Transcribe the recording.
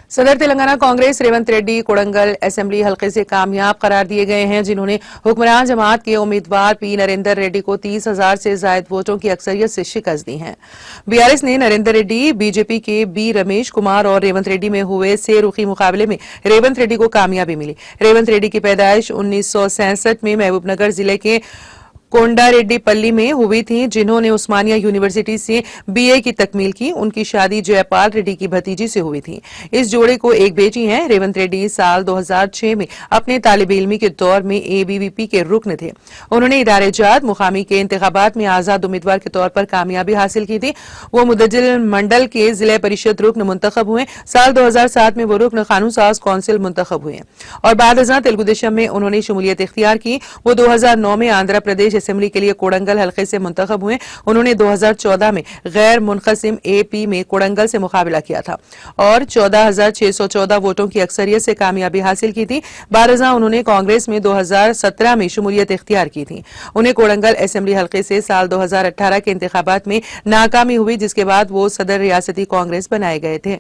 صدر تلنگانہ کانگریس ریونت ریڈی کوڑنگل اسمبلی حلقے سے کامیاب قرار دیے گئے ہیں، جنہوں نے حکمران جماعت کے امیدوار پی نریندر ریڈی کو 30,000 سے زائد ووٹوں کی اکثریت سے شکست دی ہے۔ BRS نے نریندر ریڈی، بی جے پی کے بی رمیش کمار اور ریونت ریڈی میں ہوئے سے رخی مقابلے میں ریونت ریڈی کو کامیابی ملی۔ ریونت ریڈی کی پیدائش 1966 میں محبوب نگر ضلع کے کونڈا ریڈی پلی میں ہوئی تھی، جنہوں نے عثمانیہ یونیورسٹی سے BA کی تکمیل کی۔ ان کی شادی جے پال ریڈی کی بھتیجی سے ہوئی تھی۔ اس جوڑے کو ایک بیٹی ہے۔ ریونت ریڈی سال 2006 میں اپنے طالب علمی کے دور میں ABVP کے رکن تھے۔ انہوں نے ادارہ جات مقامی کے انتخابات میں آزاد امیدوار کے طور پر کامیابی حاصل کی تھی۔ وہ مدجل منڈل کے ضلع پریشد رکن منتخب ہوئے۔ سال 2007 میں وہ رکن قانون ساز کونسل منتخب ہوئے اور بعد ازاں تلگو دیشم میں انہوں نے شمولیت اختیار کی۔ وہ 2009 میں آندھرا پردیش اسمبلی کے لیے کوڑنگل حلقے سے منتخب ہوئے۔ انہوں نے 2014 میں غیر منقسم AP میں کوڑنگل سے مقابلہ کیا تھا اور 14,614 ووٹوں کی اکثریت سے کامیابی حاصل کی تھی۔ بعد ازاں انہوں نے کانگریس میں 2017 میں شمولیت اختیار کی تھی۔ انہیں کوڑنگل اسمبلی حلقے سے سال 2018 کے انتخابات میں ناکامی ہوئی، جس کے بعد وہ صدر ریاستی کانگریس بنائے گئے تھے۔